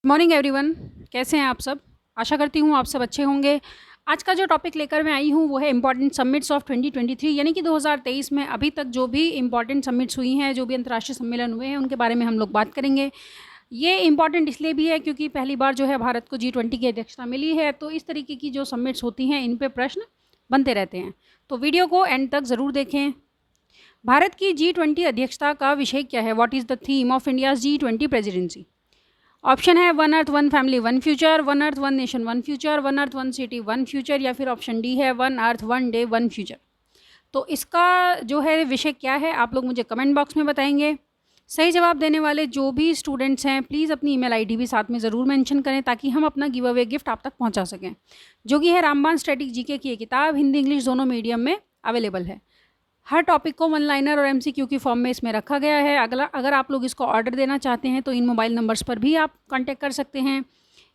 Morning everyone, कैसे हैं आप सब। आशा करती हूँ आप सब अच्छे होंगे। आज का जो टॉपिक लेकर मैं आई हूँ वो है इंपॉर्टेंट समिट्स ऑफ 2023, यानी कि 2023 में अभी तक जो भी इंपॉर्टेंट समिट्स हुई हैं, जो भी अंतर्राष्ट्रीय सम्मेलन हुए हैं, उनके बारे में हम लोग बात करेंगे। ये इंपॉर्टेंट इसलिए भी है क्योंकि पहली बार जो है भारत को G20 की अध्यक्षता मिली है, तो इस तरीके की जो समिट्स होती हैं इन पर प्रश्न बनते रहते हैं। तो वीडियो को एंड तक ज़रूर देखें। भारत की G20 अध्यक्षता का विषय क्या है? What is the theme of India's G20 presidency? Option है one earth one family one future, one earth one nation one future, one earth one city one future, या फिर ऑप्शन डी है one earth one day one future. तो इसका जो है विषय क्या है आप लोग मुझे कमेंट बॉक्स में बताएंगे। सही जवाब देने वाले जो भी स्टूडेंट्स हैं प्लीज़ अपनी ईमेल आईडी भी साथ में ज़रूर मेंशन करें ताकि हम अपना गिव अवे गिफ्ट आप तक पहुंचा सकें, जो कि है रामबाण स्टैटिक जीके की ये किताब हिंदी इंग्लिश दोनों मीडियम में अवेलेबल है। हर टॉपिक को वन लाइनर और एमसीक्यू की फॉर्म में इसमें रखा गया है। अगर आप लोग इसको ऑर्डर देना चाहते हैं तो इन मोबाइल नंबर्स पर भी आप कांटेक्ट कर सकते हैं।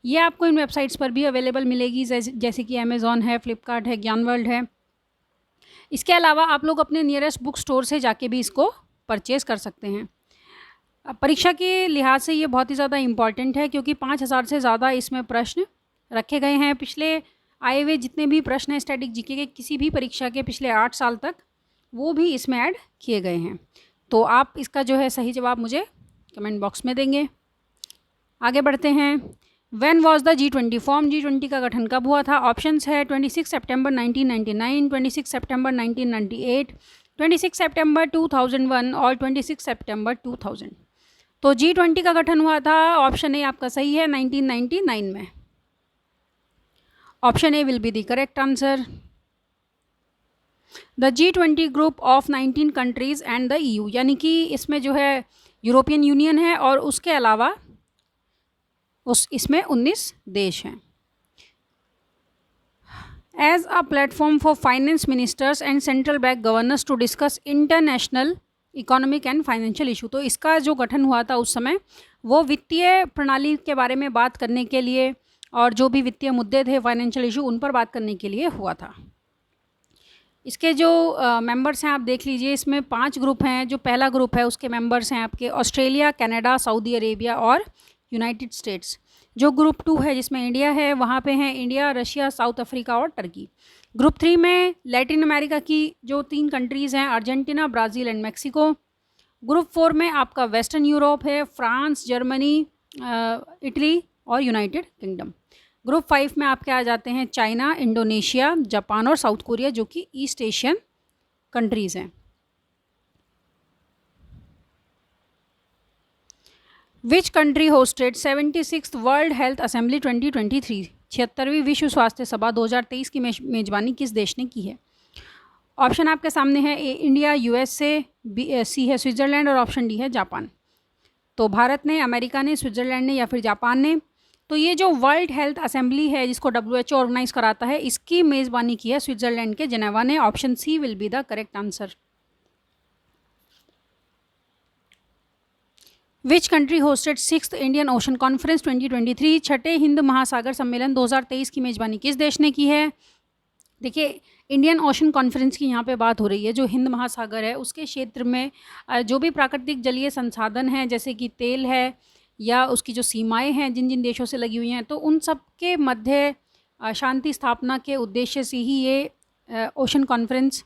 ये आपको इन वेबसाइट्स पर भी अवेलेबल मिलेगी, जैसे कि अमेज़ॉन है, फ्लिपकार्ट है, ज्ञान वर्ल्ड है। इसके अलावा आप लोग अपने नियरेस्ट बुक स्टोर से जाके भी इसको परचेज़ कर सकते हैं। परीक्षा के लिहाज से ये बहुत ही ज़्यादा इम्पॉर्टेंट है क्योंकि 5000 से ज़्यादा इसमें प्रश्न रखे गए हैं। पिछले आए हुए जितने भी प्रश्न हैं स्टैटिक जीके के किसी भी परीक्षा के पिछले 8 साल तक, वो भी इसमें ऐड किए गए हैं। तो आप इसका जो है सही जवाब मुझे कमेंट बॉक्स में देंगे। आगे बढ़ते हैं। When was the G20 form? G20 का गठन कब हुआ था? ऑप्शंस है 26 सितंबर 1999, 26 सितंबर 1998, 26 सितंबर 2001 और 26 सितंबर 2000। तो G20 का गठन हुआ था, ऑप्शन ए आपका सही है, 1999 में। Option A will be the correct answer. The G20 group of 19 countries and the EU, यानी कि इसमें जो है यूरोपियन यूनियन है और उसके अलावा इसमें 19 देश हैं। As a platform for finance ministers and central bank governors to discuss international economic and financial issue. तो इसका जो गठन हुआ था उस समय वो वित्तीय प्रणाली के बारे में बात करने के लिए और जो भी वित्तीय मुद्दे थे, फाइनेंशियल इशू, उन पर बात करने के लिए हुआ था। इसके जो मेंबर्स हैं आप देख लीजिए, इसमें 5 ग्रुप हैं। जो पहला ग्रुप है उसके मेंबर्स हैं आपके ऑस्ट्रेलिया, कनाडा, सऊदी अरेबिया और यूनाइटेड स्टेट्स। जो ग्रुप 2 है जिसमें इंडिया है, वहाँ पे हैं इंडिया, रशिया, साउथ अफ्रीका और टर्की। ग्रुप 3 में लैटिन अमेरिका की जो 3 कंट्रीज़ हैं, Argentina, Brazil and Mexico. Group 4 में आपका वेस्टर्न यूरोप है, फ्रांस, जर्मनी, इटली और यूनाइटेड किंगडम। ग्रुप 5 में आपके आ जाते हैं चाइना, इंडोनेशिया, जापान और साउथ कोरिया, जो कि ईस्ट एशियन कंट्रीज़ हैं। विच country hosted 76th world health assembly 2023? 76वीं विश्व स्वास्थ्य सभा 2023 की मेज़बानी किस देश ने की है? ऑप्शन आपके सामने है, ए इंडिया, USA, सी है स्विट्ज़रलैंड और ऑप्शन डी है जापान। तो भारत ने, अमेरिका ने, स्विट्ज़रलैंड ने या फिर जापान ने। तो ये जो वर्ल्ड हेल्थ असेंबली है जिसको WHO ऑर्गेनाइज कराता है, इसकी मेज़बानी की है स्विट्ज़रलैंड के जेनेवा ने। Option C will be the correct answer. Which country hosted 6th Indian Ocean conference 2023? छठे हिंद महासागर सम्मेलन 2023 की मेज़बानी किस देश ने की है? देखिए, इंडियन ओशन कॉन्फ्रेंस की यहाँ पे बात हो रही है। जो हिंद महासागर है उसके क्षेत्र में जो भी प्राकृतिक जलीय संसाधन हैं, जैसे कि तेल है या उसकी जो सीमाएं हैं जिन जिन देशों से लगी हुई हैं, तो उन सब के मध्य शांति स्थापना के उद्देश्य से ही ये ओशन कॉन्फ्रेंस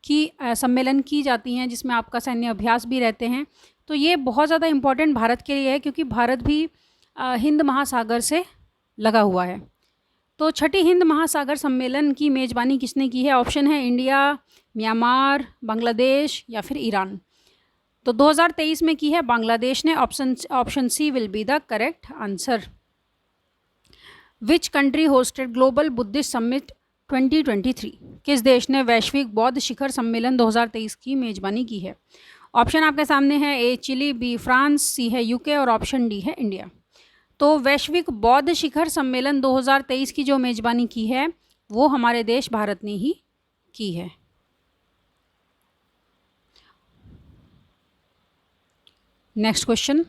की सम्मेलन की जाती हैं, जिसमें आपका सैन्य अभ्यास भी रहते हैं। तो ये बहुत ज़्यादा इम्पोर्टेंट भारत के लिए है क्योंकि भारत भी हिंद महासागर से लगा हुआ है। तो छठी हिंद महासागर सम्मेलन की मेज़बानी किसने की है? ऑप्शन है इंडिया, म्यांमार, बांग्लादेश या फिर ईरान। तो 2023 में की है बांग्लादेश ने। Option C will be the correct answer. Which country hosted global Buddhist summit 2023? किस देश ने वैश्विक बौद्ध शिखर सम्मेलन 2023 की मेज़बानी की है? ऑप्शन आपके सामने है, ए चिली, बी फ्रांस, सी है UK और ऑप्शन डी है इंडिया। तो वैश्विक बौद्ध शिखर सम्मेलन 2023 की जो मेज़बानी की है वो हमारे देश भारत ने ही की है। Next question,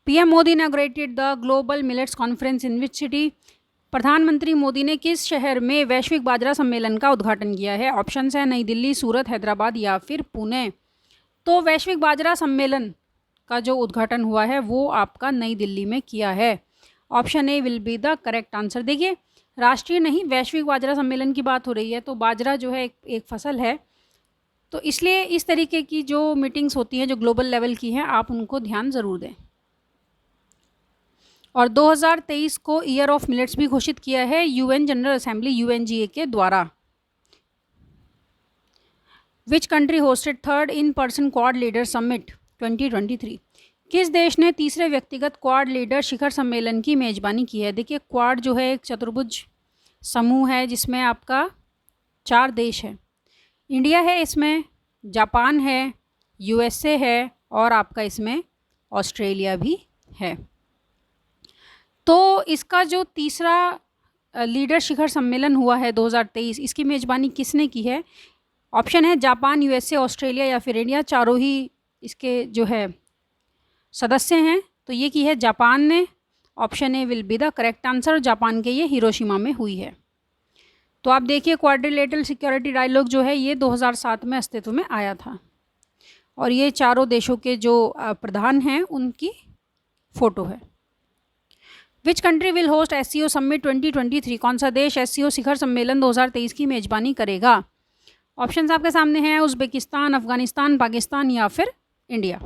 PM Modi inaugurated the global millets conference in which city? प्रधानमंत्री मोदी ने किस शहर में वैश्विक बाजरा सम्मेलन का उद्घाटन किया है? ऑप्शंस है नई दिल्ली, सूरत, हैदराबाद या फिर पुणे। तो वैश्विक बाजरा सम्मेलन का जो उद्घाटन हुआ है वो आपका नई दिल्ली में किया है। Option A will be the correct answer. देखिए, राष्ट्रीय नहीं वैश्विक बाजरा सम्मेलन की बात हो रही है, तो बाजरा जो है एक फसल है, तो इसलिए इस तरीके की जो मीटिंग्स होती हैं जो ग्लोबल लेवल की हैं, आप उनको ध्यान ज़रूर दें। और 2023 को ईयर ऑफ मिलेट्स भी घोषित किया है यूएन जनरल असेंबली UNGA के द्वारा। विच country hosted third in person quad leader summit 2023? किस देश ने तीसरे व्यक्तिगत क्वाड लीडर शिखर सम्मेलन की मेज़बानी की है? देखिए, क्वाड जो है एक चतुर्भुज समूह है जिसमें आपका 4 देश है। इंडिया है इसमें, जापान है, USA है और आपका इसमें ऑस्ट्रेलिया भी है। तो इसका जो तीसरा लीडर शिखर सम्मेलन हुआ है 2023, इसकी मेज़बानी किसने की है? ऑप्शन है जापान, USA, ऑस्ट्रेलिया या फिर इंडिया। चारों ही इसके जो है सदस्य हैं, तो ये की है जापान ने। Option A will be the correct answer. Japan के ये हिरोशिमा में हुई है। तो आप देखिए, क्वाड्रिलेटरल सिक्योरिटी डायलॉग जो है ये 2007 में अस्तित्व में आया था, और ये चारों देशों के जो प्रधान हैं उनकी फ़ोटो है। Which country will host SCO summit 2023? कौन सा देश SCO शिखर सम्मेलन 2023 की मेज़बानी करेगा? ऑप्शंस आपके सामने हैं, उज़्बेकिस्तान, अफ़गानिस्तान, पाकिस्तान या फिर इंडिया।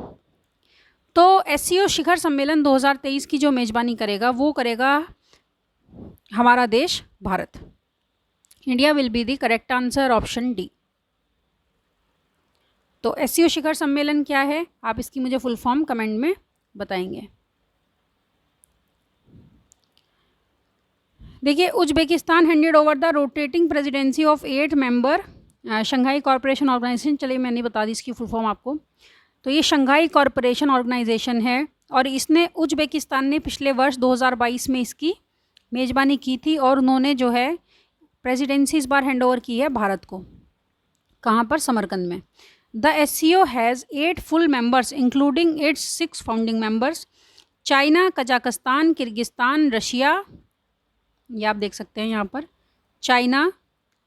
तो SCO शिखर सम्मेलन 2023 की जो मेज़बानी करेगा वो करेगा हमारा देश Bharat. India will be the correct answer, option D. तो SCO शिखर सम्मेलन क्या है, आप इसकी मुझे फुल फॉर्म कमेंट में बताएंगे। देखिए, Uzbekistan handed over the rotating presidency of 8 member Shanghai corporation organisation. चलिए मैंने बता दी इसकी फुल फॉर्म आपको। तो ये शंघाई कॉरपोरेशन ऑर्गेनाइजेशन है, और इसने उज़्बेकिस्तान ने पिछले वर्ष 2022 में इसकी मेज़बानी की थी, और उन्होंने जो है प्रेसिडेंसी इस बार हैंड ओवर की है भारत को। कहाँ पर? समरकंद में। The SCO has 8 full members including it's 6 founding members, China, Kazakhstan, Kyrgyzstan, Russia. ये आप देख सकते हैं यहाँ पर, China,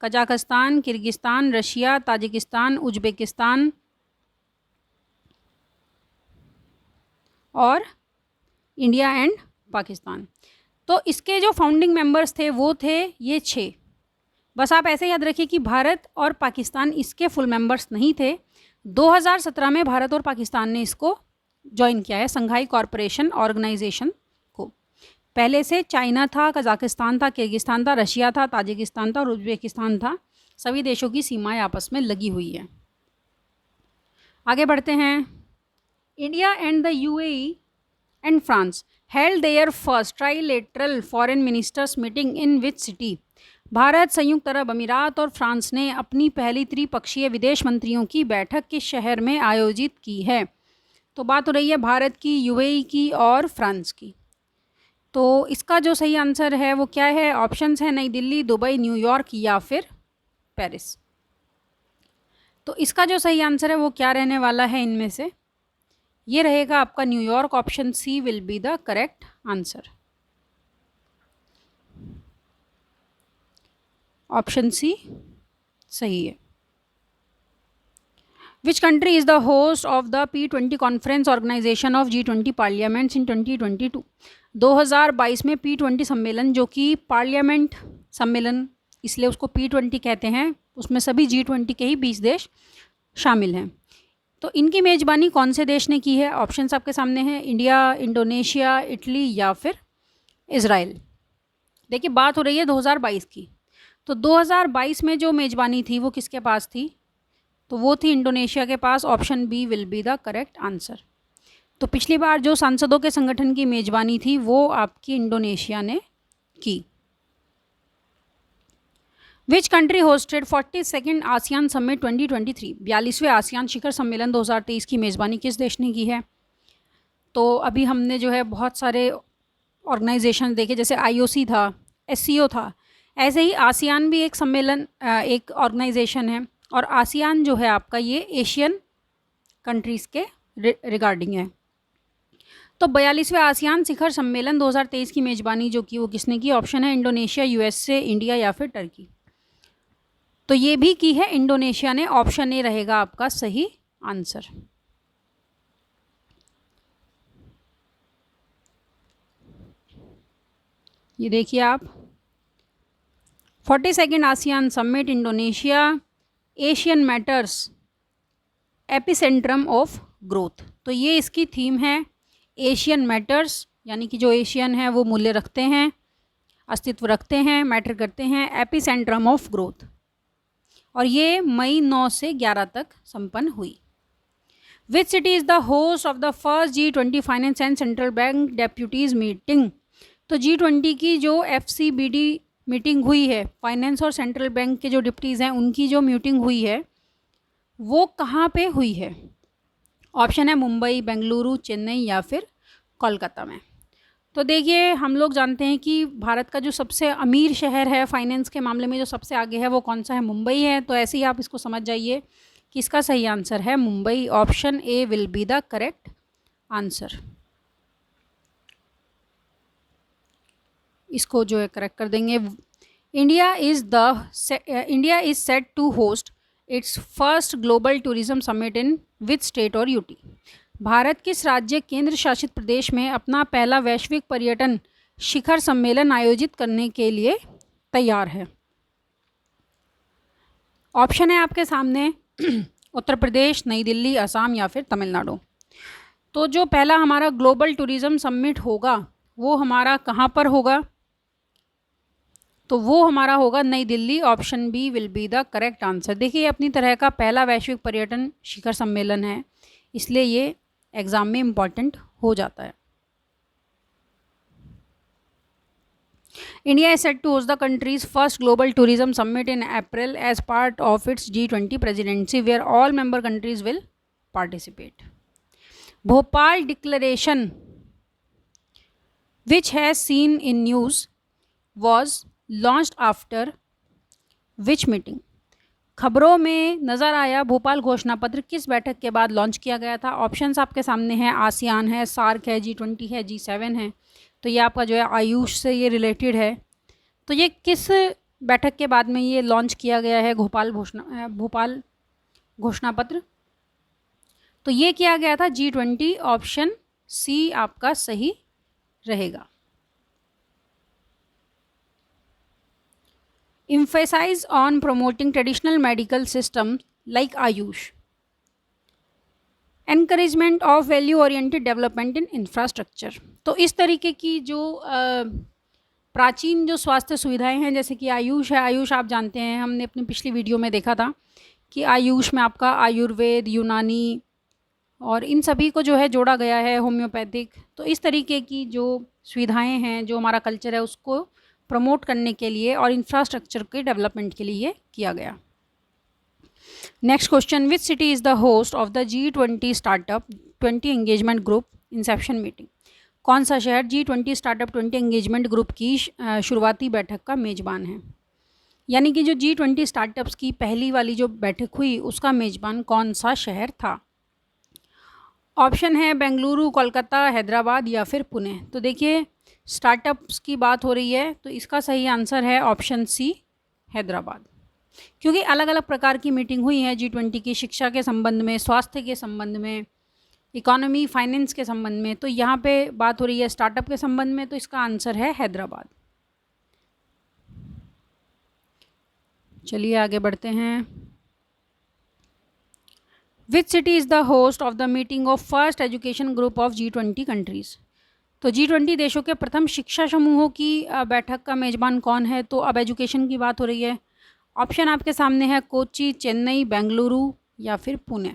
Kazakhstan, Kyrgyzstan, Russia, Tajikistan, Uzbekistan और इंडिया एंड पाकिस्तान। तो इसके जो फाउंडिंग मेंबर्स थे वो थे ये 6। बस आप ऐसे याद रखिए कि भारत और पाकिस्तान इसके फुल मेंबर्स नहीं थे। 2017 में भारत और पाकिस्तान ने इसको ज्वाइन किया है, शंघाई कॉरपोरेशन ऑर्गेनाइजेशन को। पहले से चाइना था, कजाकिस्तान था, किर्गिस्तान था, रशिया था, ताजिकिस्तान था और उज़्बेकिस्तान था। सभी देशों की सीमाएं आपस में लगी हुई है। आगे बढ़ते हैं। India and the UAE and France held there first trilateral foreign ministers meeting in which city? Bharat, संयुक्त अरब अमीरात और फ्रांस ने अपनी पहली त्रिपक्षीय विदेश मंत्रियों की बैठक किस शहर में आयोजित की है? तो बात हो रही है भारत की, UAE की और फ्रांस की। तो इसका जो सही आंसर है वो क्या है? ऑप्शंस हैं नई दिल्ली, दुबई, न्यूयॉर्क या फिर पेरिस। तो इसका जो सही आंसर है वो क्या रहने वाला है इनमें से? ये रहेगा आपका New York. Option C will be the correct answer. Option C सही है। Which country is the host of the P20 conference organisation of G20 parliaments in 2022? 2022 में P20 सम्मेलन, जो कि पार्लियामेंट सम्मेलन इसलिए उसको P20 कहते हैं, उसमें सभी G20 के ही 20 देश शामिल हैं। तो इनकी मेज़बानी कौन से देश ने की है? ऑप्शंस आपके सामने हैं, इंडिया, इंडोनेशिया, इटली या फिर इज़राइल। देखिए, बात हो रही है 2022 की। तो 2022 में जो मेज़बानी थी वो किसके पास थी? तो वो थी इंडोनेशिया के पास। Option B will be the correct answer. तो पिछली बार जो सांसदों के संगठन की मेज़बानी थी वो आपकी इंडोनेशिया ने की। Which country hosted 42nd ASEAN summit 2023? 42वें आसियान शिखर सम्मेलन 2023 की मेज़बानी किस देश ने की है? तो अभी हमने जो है बहुत सारे ऑर्गेनाइजेशन देखे, जैसे IOC था, SCO था, ऐसे ही आसियान भी एक सम्मेलन, एक ऑर्गेनाइजेशन है। और आसियान जो है आपका ये एशियन कंट्रीज़ के रिगार्डिंग है। तो 42वें आसियान शिखर सम्मेलन 2023 की मेज़बानी जो की वो किसने की? ऑप्शन है इंडोनेशिया, USA, इंडिया या फिर टर्की। तो ये भी की है इंडोनेशिया ने। ऑप्शन ए रहेगा आपका सही आंसर। ये देखिए आप, 42nd ASEAN summit Indonesia, Asian matters epicentrum of growth. तो ये इसकी थीम है, एशियन मैटर्स, यानी कि जो एशियन है वो मूल्य रखते हैं, अस्तित्व रखते हैं, मैटर करते हैं, एपिसेंट्रम ऑफ ग्रोथ। और ये मई 9 से 11 तक संपन्न हुई। Which city is the host of the first G20 finance and central bank deputies meeting. तो G20 की जो FCBD मीटिंग हुई है, फाइनेंस और सेंट्रल बैंक के जो डिप्टीज़ हैं उनकी जो मीटिंग हुई है वो कहाँ पे हुई है? ऑप्शन है मुंबई, बेंगलुरु, चेन्नई या फिर कोलकाता में। तो देखिए, हम लोग जानते हैं कि भारत का जो सबसे अमीर शहर है फाइनेंस के मामले में, जो सबसे आगे है, वो कौन सा है? मुंबई है। तो ऐसे ही आप इसको समझ जाइए कि इसका सही आंसर है Mumbai. Option A will be the correct answer. इसको जो है करेक्ट कर देंगे। India is set to host its first global tourism summit in which state और यूटी। भारत किस राज्य केंद्र शासित प्रदेश में अपना पहला वैश्विक पर्यटन शिखर सम्मेलन आयोजित करने के लिए तैयार है? ऑप्शन है आपके सामने उत्तर प्रदेश, नई दिल्ली, असम या फिर तमिलनाडु। तो जो पहला हमारा ग्लोबल टूरिज्म समिट होगा वो हमारा कहाँ पर होगा? तो वो हमारा होगा नई Delhi. Option B will be the correct answer. देखिए, अपनी तरह का पहला वैश्विक पर्यटन शिखर सम्मेलन है, इसलिए ये एग्ज़ाम में इम्पॉर्टेंट हो जाता है। India is set to host the country's first global tourism summit in April as part of its G20 presidency, where all member countries will participate. Bhopal Declaration, which has seen in news, was launched after which meeting? खबरों में नज़र आया भोपाल घोषणा पत्र किस बैठक के बाद लॉन्च किया गया था? ऑप्शंस आपके सामने हैं, आसियान है, सार्क है, G20 है, G7 है। तो ये आपका जो है आयुष से ये रिलेटेड है। तो ये किस बैठक के बाद में ये लॉन्च किया गया है भोपाल घोषणा पत्र? तो ये किया गया था G20। ऑप्शन सी आपका सही रहेगा। Emphasize on promoting traditional medical systems like Ayush. Encouragement of value oriented development in infrastructure. तो इस तरीके की जो प्राचीन जो स्वास्थ्य सुविधाएं हैं, जैसे कि आयुष है, आयुष आप जानते हैं, हमने अपनी पिछली वीडियो में देखा था कि आयुष में आपका आयुर्वेद, यूनानी और इन सभी को जो है जोड़ा गया है, होम्योपैथिक। तो इस तरीके की जो सुविधाएं हैं, जो हमारा कल्चर है, उसको प्रमोट करने के लिए और इंफ्रास्ट्रक्चर के डेवलपमेंट के लिए किया गया। Next question, which city is the host of the G20 startup 20 engagement group Inception meeting? कौन सा शहर G20 स्टार्टअप 20 एंगेजमेंट ग्रुप की शुरुआती बैठक का मेज़बान है? यानी कि जो G20 स्टार्टअप्स की पहली वाली जो बैठक हुई उसका मेज़बान कौन सा शहर था? ऑप्शन है बेंगलुरु, कोलकाता, हैदराबाद या फिर पुणे। तो देखिए, स्टार्टअप्स की बात हो रही है, तो इसका सही आंसर है ऑप्शन सी, हैदराबाद। क्योंकि अलग अलग प्रकार की मीटिंग हुई है G20 की, शिक्षा के संबंध में, स्वास्थ्य के संबंध में, इकोनॉमी फाइनेंस के संबंध में। तो यहाँ पे बात हो रही है स्टार्टअप के संबंध में, तो इसका आंसर है हैदराबाद। चलिए आगे बढ़ते हैं। Which city is the host of the meeting of first education group of G20 countries? तो G20 देशों के प्रथम शिक्षा समूहों की बैठक का मेज़बान कौन है? तो अब एजुकेशन की बात हो रही है। ऑप्शन आपके सामने है कोची, चेन्नई, बेंगलुरु या फिर पुणे।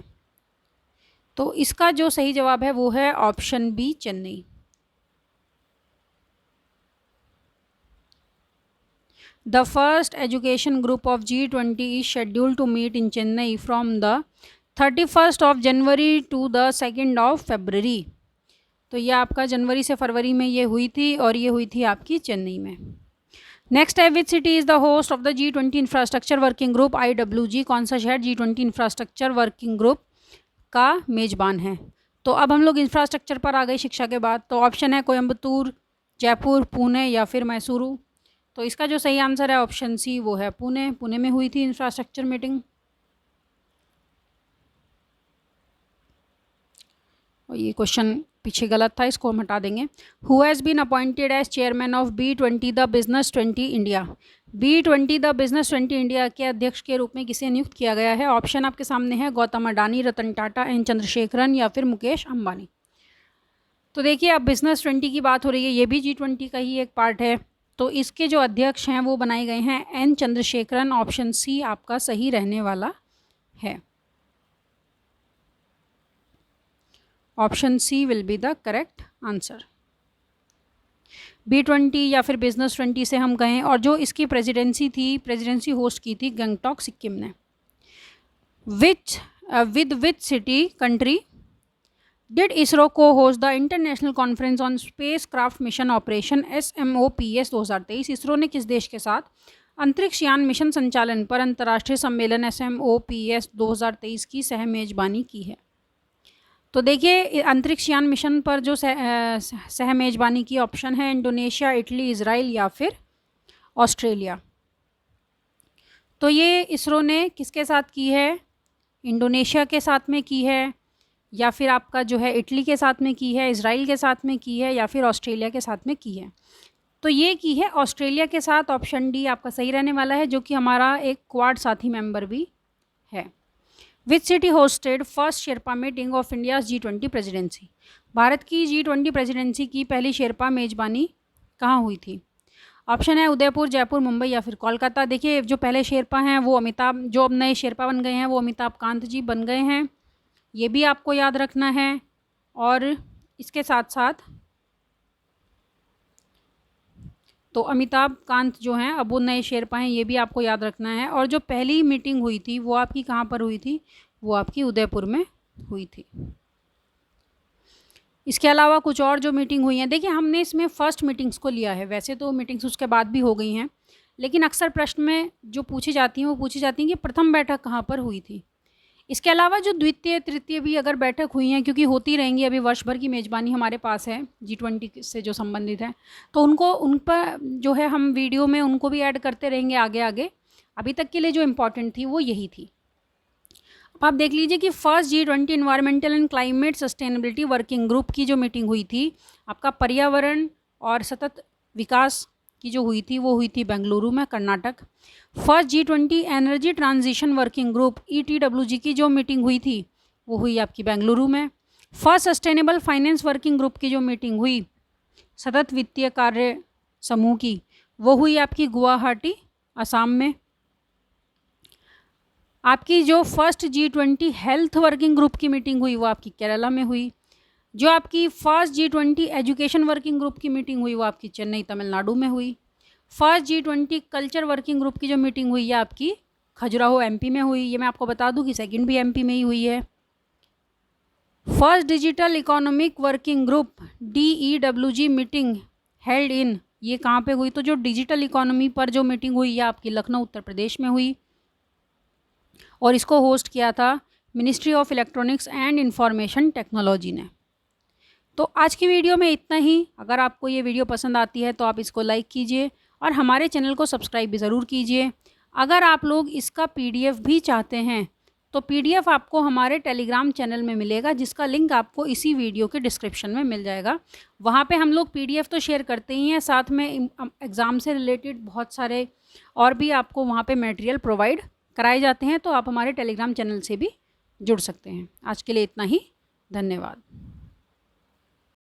तो इसका जो सही जवाब है वो है option B, Chennai. The first education group of G20 is scheduled to meet in Chennai from the 31st of January to the 2nd of February. तो ये आपका जनवरी से फरवरी में ये हुई थी और ये हुई थी आपकी चेन्नई में। नेक्स्ट है, which city is the host of the G20 infrastructure working group IWG? कौन सा शहर G20 इंफ्रास्ट्रक्चर वर्किंग ग्रुप का मेज़बान है? तो अब हम लोग इंफ्रास्ट्रक्चर पर आ गए शिक्षा के बाद। तो ऑप्शन है कोयम्बतूर, जयपुर, पुणे या फिर मैसूरू। तो इसका जो सही आंसर है ऑप्शन सी, वो है पुणे। पुणे में हुई थी इंफ्रास्ट्रक्चर मीटिंग। और ये क्वेश्चन पीछे गलत था, इसको हम हटा देंगे। Who has been appointed as chairman of B20 the business 20 India. B20 the business 20 India के अध्यक्ष के रूप में किसे नियुक्त किया गया है? ऑप्शन आपके सामने है, गौतम अडानी, रतन टाटा, एन चंद्रशेखरन या फिर मुकेश अंबानी। तो देखिए, अब बिजनेस 20 की बात हो रही है, ये भी G20 का ही एक पार्ट है। तो इसके जो अध्यक्ष हैं वो बनाए गए हैं एन चंद्रशेखरन। ऑप्शन सी आपका सही रहने वाला है। Option C will be the correct answer. B20 या फिर बिजनेस 20 से हम कहें, और जो इसकी प्रेसिडेंसी होस्ट की थी गंगटोक सिक्किम ने। Which city country did ISRO को host the international conference on space craft mission operation SMOPS 2023। ISRO ने किस देश के साथ अंतरिक्ष यान मिशन संचालन पर अंतर्राष्ट्रीय सम्मेलन SMOPS 2023 की सह मेजबानी की है? तो देखिए, अंतरिक्ष यान मिशन पर जो सह मेजबानी की ऑप्शन है इंडोनेशिया, इटली, इजराइल या फिर ऑस्ट्रेलिया। तो ये इसरो ने किसके साथ की है? इंडोनेशिया के साथ में की है, या फिर आपका जो है इटली के साथ में की है, इजराइल के साथ में की है, या फिर ऑस्ट्रेलिया के साथ में की है। तो ये की है ऑस्ट्रेलिया के साथ। ऑप्शन डी आपका सही रहने वाला है, जो कि हमारा एक क्वाड साथी मेंबर भी है। Which city hosted first Sherpa meeting of India's G20 presidency. Bharat की G20 प्रेसिडेंसी की पहली शेरपा मेजबानी कहाँ हुई थी? ऑप्शन है उदयपुर, जयपुर, मुंबई या फिर कोलकाता। देखिए, जो पहले शेरपा हैं वो जो अब नए शेरपा बन गए हैं वो अमिताभ कांत जी बन गए हैं, ये भी आपको याद रखना है। और इसके साथ साथ तो अमिताभ कांत जो हैं अब वो नए शेरपा हैं, ये भी आपको याद रखना है। और जो पहली मीटिंग हुई थी वो आपकी कहाँ पर हुई थी? वो आपकी उदयपुर में हुई थी। इसके अलावा कुछ और जो मीटिंग हुई हैं, देखिए हमने इसमें फर्स्ट मीटिंग्स को लिया है, वैसे तो मीटिंग्स उसके बाद भी हो गई हैं, लेकिन अक्सर प्रश्न में जो पूछी जाती हैं वो पूछी जाती हैं कि प्रथम बैठक कहाँ पर हुई थी। इसके अलावा जो द्वितीय तृतीय भी अगर बैठक हुई हैं, क्योंकि होती रहेंगी, अभी वर्ष भर की मेज़बानी हमारे पास है G20 से जो संबंधित है, तो उन पर जो है हम वीडियो में उनको भी ऐड करते रहेंगे आगे आगे। अभी तक के लिए जो इम्पॉर्टेंट थी वो यही थी। अब आप देख लीजिए कि first G20 environmental and climate sustainability working group की जो मीटिंग हुई थी, आपका पर्यावरण और सतत विकास की जो हुई थी वो हुई थी बेंगलुरु में, Karnataka. First G20 energy transition working group ETWG की जो मीटिंग हुई थी वो हुई आपकी बेंगलुरु में। First sustainable finance working group की जो मीटिंग हुई सतत वित्तीय कार्य समूह की, वो हुई आपकी गुवाहाटी, असम में। आपकी जो first G20 health working group की मीटिंग हुई वो आपकी केरला में हुई। जो आपकी first G20 education working group की मीटिंग हुई वो आपकी चेन्नई, तमिलनाडु में हुई। First G20 culture working group की जो मीटिंग हुई है आपकी खजुराहो MP में हुई। ये मैं आपको बता दूं कि सेकंड भी MP में ही हुई है। First digital economic working group DEWG meeting held in, ये कहाँ पे हुई? तो जो डिजिटल इकोनॉमी पर जो मीटिंग हुई है आपकी लखनऊ, उत्तर प्रदेश में हुई, और इसको होस्ट किया था ministry of electronics and information technology ने। तो आज की वीडियो में इतना ही। अगर आपको ये वीडियो पसंद आती है तो आप इसको लाइक कीजिए और हमारे चैनल को सब्सक्राइब भी ज़रूर कीजिए। अगर आप लोग इसका PDF भी चाहते हैं तो PDF आपको हमारे टेलीग्राम चैनल में मिलेगा, जिसका लिंक आपको इसी वीडियो के डिस्क्रिप्शन में मिल जाएगा। वहाँ पे हम लोग PDF तो शेयर करते ही हैं, साथ में एग्ज़ाम से रिलेटेड बहुत सारे और भी आपको वहाँ पे मटेरियल प्रोवाइड कराए जाते हैं, तो आप हमारे टेलीग्राम चैनल से भी जुड़ सकते हैं। आज के लिए इतना ही, धन्यवाद।